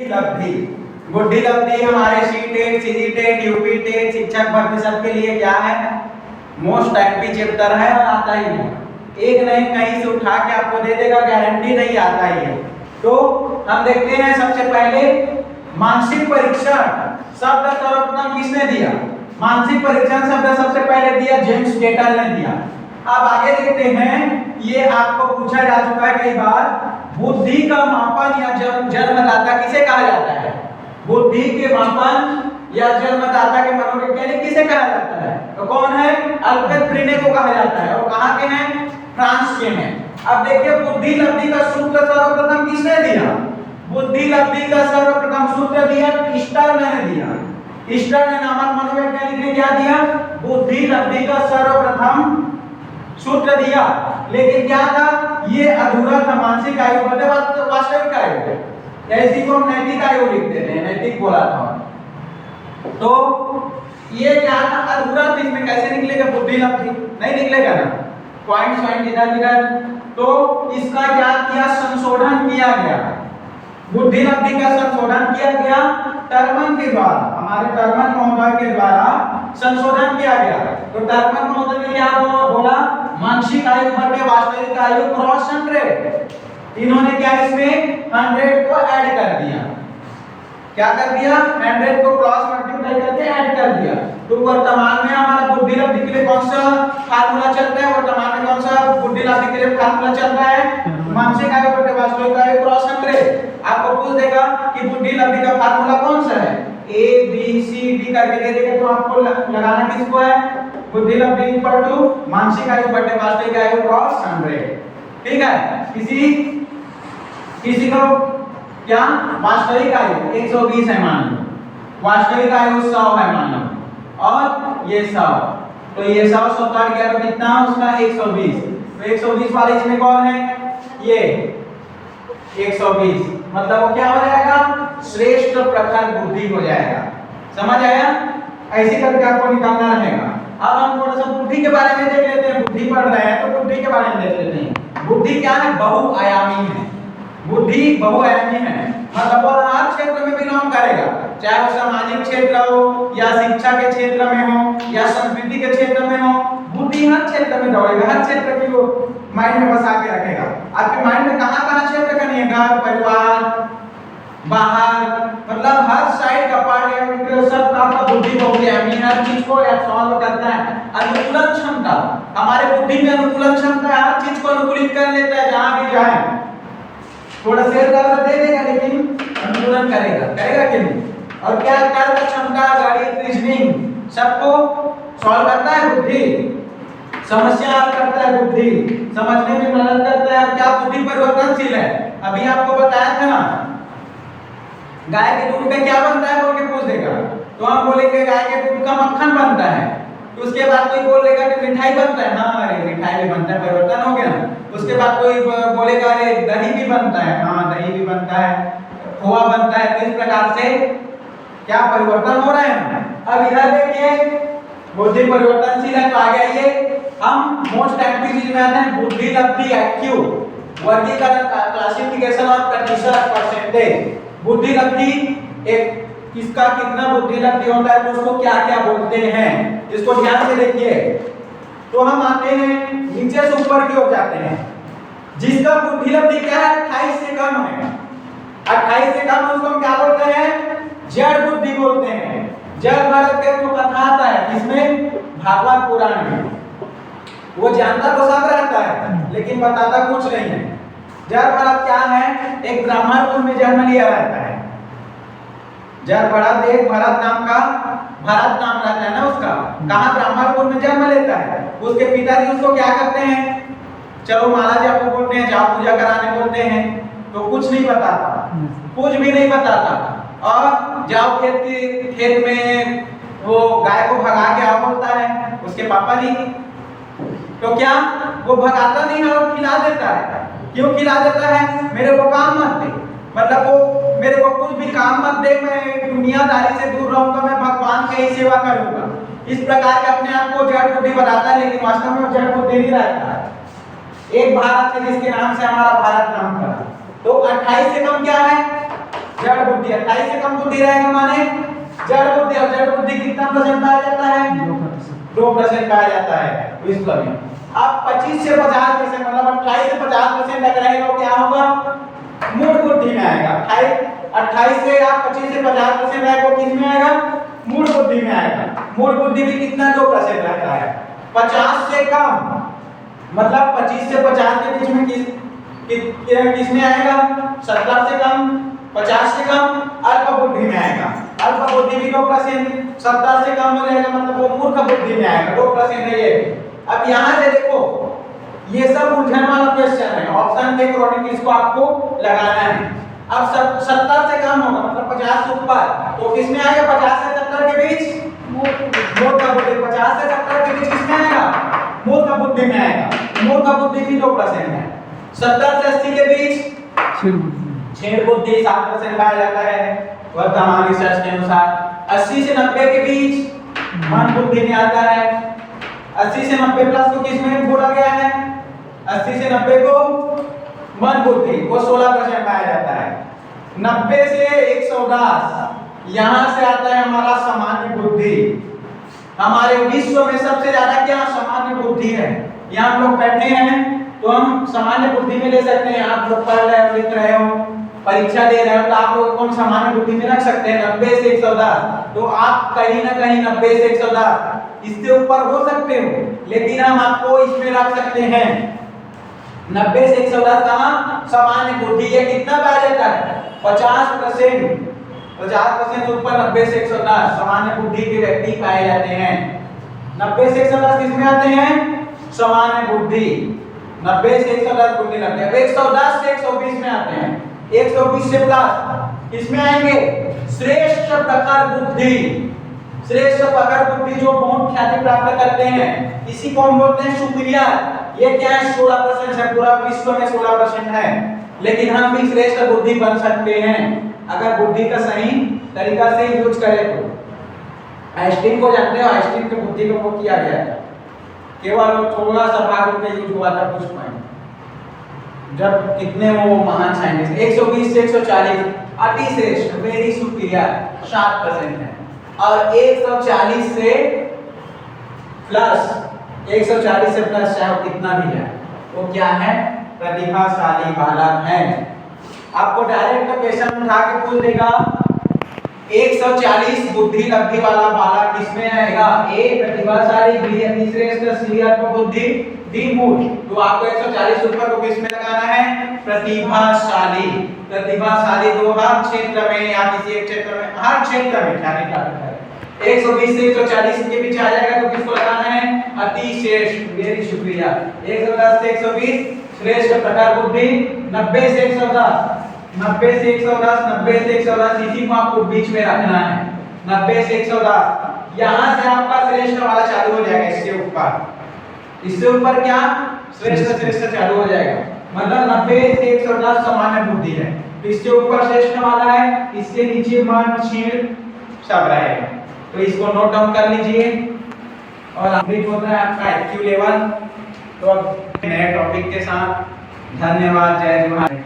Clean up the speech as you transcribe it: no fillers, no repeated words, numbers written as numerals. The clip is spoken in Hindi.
लब्धि बुद्धि लब्धि हमारे सीटेट सीजीटेट यूपीटेट शिक्षक भर्ती सबके लिए क्या है, मोस्ट एमपी चैप्टर है और आता ही है। एक नहीं कहीं से उठा के आपको दे देगा, गारंटी नहीं आता ही है। तो हम देखते हैं सबसे पहले मानसिक परीक्षण शब्द सर्वप्रथम किसने दिया? मानसिक परीक्षण शब्द सबसे पहले दिया जेम्स केटल ने दिया। अब आगे देखते हैं, ये आपको पूछा जा चुका है कई बार, बुद्धि का मापन या जन्मदाता किसे कहा जाता है? बुद्धि के मापन या जन्मदाता के मनोवैज्ञानिक किसे कहा जाता है? तो कौन है? अल्फ्रेड ब्रेने को कहा जाता है। और कहां के हैं? फ्रांस के हैं। अब देखिए बुद्धि लब्धि का सूत्र सर्वप्रथम किसने दिया? बुद्धि लब्धि का सर्वप्रथम सूत्र दिया स्टर्न ने दिया। स्टर्न नामक मनोवैज्ञानिक ने क्या दिया? बुद्धि लब्धि का सर्वप्रथम सूत्र दिया। लेकिन क्या था? ये अधूरा था। मानसिक आयु बदले वास्तविक आयु, ऐसी को हम नैतिक आयु लिख देते हैं, नैतिक बोला था। तो ये क्या था? अधूरा था। इसमें कैसे निकलेगा बुद्धि लब्धि? नहीं निकलेगा ना, पॉइंट इधर इधर। तो इसका क्या किया? संशोधन किया गया। बुद्धि लब्धि का संशोधन किया गया टर्मन के द्वारा, हमारे टर्मन महोदय के द्वारा संशोधन किया गया। तो टर्मन महोदय ने क्या बोला? मानसिक आयु बटे वास्तविक आयु क्रॉस 100। इन्होंने क्या इसमें 100 को ऐड कर दिया। क्या कर दिया? 100 को क्रॉस मल्टीप्लाई करके ऐड कर दिया। तो वर्तमान में हमारा बुद्धि लब्धि के लिए कौन सा फार्मूला चल रहा है? वर्तमान में कौन सा बुद्धि लब्धि के लिए फार्मूला चल रहा है? मानसिक आयु बटे वास्तविक आयु क्रॉस 100। आपको पूछ देगा कि बुद्धि लब्धि का फार्मूला कौन सा है? ए बी सी डी करके दे देगा, तो आपको लगाना किसको है? बुद्धि लब्धि इक्वल टू मानसिक आयु बटे वास्तविक आयु क्रॉस 100। ठीक है। किसी को क्या वास्तविक आयु 120 है मान लो, वास्तविक आयु 100 है मान लो, और ये 100, तो ये 100 काट गया तो कितना उसका 120। तो 120 वाले इसमें कौन है? ये 120, मतलब वो क्या हो जाएगा? श्रेष्ठ प्रखर बुद्धि हो जाएगा। समझ आया? ऐसे करके आपको निकालना रहेगा। अब हम थोड़ा सा बुद्धि के बारे में देख लेते हैं। बुद्धि पढ़ रहे हैं तो बुद्धि के बारे में देख लेते हैं। बुद्धि क्या है? बहुआयामी है। बुद्धि बहुआयामी है, मतलब वो हर क्षेत्र में बिलोंग करेगा, चाहे वो सामाजिक क्षेत्र हो या शिक्षा के क्षेत्र में हो या संस्कृति के क्षेत्र में हो। बुद्धि हर क्षेत्र में दौड़ेगा, हर क्षेत्र की वो माइंड में बसा के रखेगा। आपके माइंड में कहाँ क्षेत्र का नहीं है? घर, परिवार, बाहर, मतलब हर साइड का पार्ट या सब आपका बुद्धि बहुआयामी हर चीज को सॉल्व करता है। अनुकूलन क्षमता, हमारे बुद्धि में अनुकूलन क्षमता है, हर चीज को अनुकूलित कर लेता है जहां भी जाए। थोड़ा शेर कर दे देगा लेकिन अनुकूलन करेगा कि नहीं? और क्या तर्क क्षमता, गणित, रीजनिंग सबको सॉल्व करता है बुद्धि। समस्या हल करता है बुद्धि, समझने में मदद करता है। क्या बुद्धि परिवर्तनशील है? अभी आपको बताया था ना, गाय के दूध का क्या बनता है बोल के पूछ देगा, तो हम बोलेंगे गाय के दूध का मक्खन बनता है। तो उसके बाद कोई बोलेगा कि मिठाई बनता है, हाँ अरे मिठाई भी बनता है, परिवर्तन हो गया। उसके बाद कोई बोलेगा अरे दही भी बनता है, हाँ दही भी बनता है, खोआ बनता है। तो इस प्रकार से क्या परिवर्तन हो रहा है? अब इधर देखिए बुद्धि परिवर्तनशील है। तो आगे आइए, हम मोस्ट एमपी चीज में आते हैं बुद्धि लब्धि IQ वर्गीकरण, क्लासिफिकेशन और प्रतिशत परसेंटेज। बुद्धि लब्धि एक किसका कितना बुद्धि लब्धि होता है, तो उसको क्या क्या बोलते हैं, इसको ध्यान से देखिए। तो हम आते हैं नीचे से ऊपर की ओर जाते हैं। जिसका बुद्धि लब्धि क्या है? 28 से कम है। 28 से कम उसको हम क्या बोलते हैं? जड़ बुद्धि बोलते हैं। जड़ भरत के जो कथा आता है इसमें भागवत पुराण में, वो जानता तो सब रहता है लेकिन बताता कुछ नहीं है। जड़ भरत क्या है? एक ब्राह्मण कुल में जन्म लिया रहता है। जड़ भरत एक भरत नाम रहता है ना उसका, कहाँ ब्राह्मण कुल में जन्म लेता है। उसके पिताजी उसको क्या करते हैं? चलो माला जप को बोलते हैं, जाओ पूजा कराने बोलते हैं, तो कुछ नहीं बताता, कुछ भी नहीं बताता। और जाओ खेत में वो गाय को भगा के आओ बोलता है उसके पापा जी। तो क्या वो भगाता नहीं है और खिला देता है। क्यों खिला देता है? मेरे को काम मत दे, मतलब वो मेरे को कुछ भी काम मत दे, मैं दुनियादारी से दूर रहूंगा, मैं भगवान की ही सेवा करूंगा। इस प्रकार के अपने आप को जड़ बुद्धि बताता है, लेकिन वास्तव में जड़ बुद्धि नहीं रहता है। एक भारत है जिसके नाम से हमारा भारत नाम पड़ा। तो 28 से कम क्या है? जड़ बुद्धि 28 से कम बुद्धि रहेगा माने जड़ बुद्धि। और जड़ बुद्धि कितना परसेंट पाया जाता है? 2% पाया जाता है विश्व में। अब 25 से 50% मतलब 28 से 50% अगर रहेगा तो क्या होगा? मूल बुद्धि में आएगा। 28 से आप 25 से 50% रहेगा किस में आएगा? मूल बुद्धि में आएगा। मूल बुद्धि भी कितना 2% रहता है। 50 से कम मतलब 25 से 50 के बीच में किस में आएगा? 70 से कम, 50 से कम अल्प बुद्धि में आएगा। अल्प बुद्धि भी 2%, 70 से कम हो जाएगा मतलब वो मूर्ख बुद्धि में आएगा, 2% है ये। अब यहाँ से देखो ये सब उलझन वाला क्वेश्चन है, ऑप्शन के अकॉर्डिंग इसको आपको लगाना है। अब 70 से कम होगा मतलब 50 से ऊपर, तो किसमें आएगा? 50 से 70 के बीच मूर्ख बुद्धि। 50 से 70 के बीच किसमें आएगा? मूर्ख बुद्धि में आएगा। मूर्ख बुद्धि भी 2% है। 70 से 80 के बीच छेड़ बुद्धि 7% पाया जाता है वर्तमान रिसर्च के अनुसार। 80 से 90 के बीच मन बुद्धि में आता है। 80 से 90 प्लस को किसमें बोला गया है? 80 से 90 को मन बुद्धि वो 16% पाया जाता है। 90 से 110 यहाँ से आता है हमारा सामान्य बुद्धि। हमारे विश्व में सबसे ज्यादा क्या सामान्य बुद्धि है? यहाँ हम लोग बैठे हैं तो हम सामान्य बुद्धि में ले सकते हैं। आप लोग पढ़ रहे हो, लिख रहे हो, परीक्षा दे रहे हो तो आप लोग कौन सामान्य बुद्धि में रख सकते हैं 90 से 110। तो आप कहीं ना कहीं 90 से 110 इससे ऊपर हो सकते हो, लेकिन हम आपको इसमें रख सकते हैं 90 से 110 कहाँ? सामान्य बुद्धि। ये कितना पाया जाता है? 50%। 50% ऊपर 90 से 110 सामान्य बुद्धि के व्यक्ति पाए जाते हैं। 90 से 110 किसमें आते हैं? सामान्य बुद्धि। 90 से 110 बुद्धि लगते हैं। 110 से 120 में आते हैं। 120 से प्लस किसमें आएंगे? श्रेष्ठ प्रखर बुद्धि। श्रेष्ठ प्रखर बुद्धि जो बहुत ख्याति प्राप्त करते हैं, इसी को हम बोलते हैं सुपीरियर। ये क्या है? 16% है। पूरा विश्व में 16% है, लेकिन हम भी श्रेष्ठ बुद्धि बन सकते हैं अगर बुद्धि का सही तरीका से यूज करें तो। आइंस्टीन को जानते हो? आइंस्टीन की बुद्धि को वो किया गया था, केवल थोड़ा सा भाग उनका यूज हुआ था कुछ पॉइंट। जब कितने वो महान साइंटिस्ट 120 से 140 अति श्रेष्ठ वेरी सुपीरियर 7% है। और 140 से प्लस 140 से प्लस चाहे कितना भी है वो क्या है? प्रतिभाशाली बालक है। आपको डायरेक्ट क्वेश्चन उठा के पूछ देगा 140 बुद्धि लब्धि वाला बालक किसमें आएगा? ए प्रतिभाशाली, बी अति श्रेष्ठ, सी अल्प बुद्धि, डी मूर्ख। तो आपको 140 ऊपर को किसमें लगाना है? प्रतिभाशाली। प्रतिभाशाली तो हर क्षेत्र में या किसी एक क्षेत्र में, हर क्षेत्र में ख्याति प्राप्त करे। 120 से 140 के बीच आ जाएगा तो किसको लगाना है? अति श्रेष्ठ वेरी सुपीरियर। 110 से 120 श्रेष्ठ प्रकार बुद्धि। 90 से 110 90 से 110 90 से 110 इसी को आपको बीच में रखना है। 90 से 110 यहाँ से आपका श्रेष्ठ वाला चालू हो जाएगा। इससे ऊपर क्या? श्रेष्ठ श्रेष्ठ चालू हो जाएगा। मतलब 90 से 110 सामान्य बुद्धि है, तो इससे ऊपर श्रेष्ठ वाला है, इसके नीचे मन क्षीण सब रहेगा। तो इसको नोट डाउन कर लीजिए। और अमृत होता है आपका IQ लेवल। तो अब नए टॉपिक के साथ धन्यवाद। जय जोहार।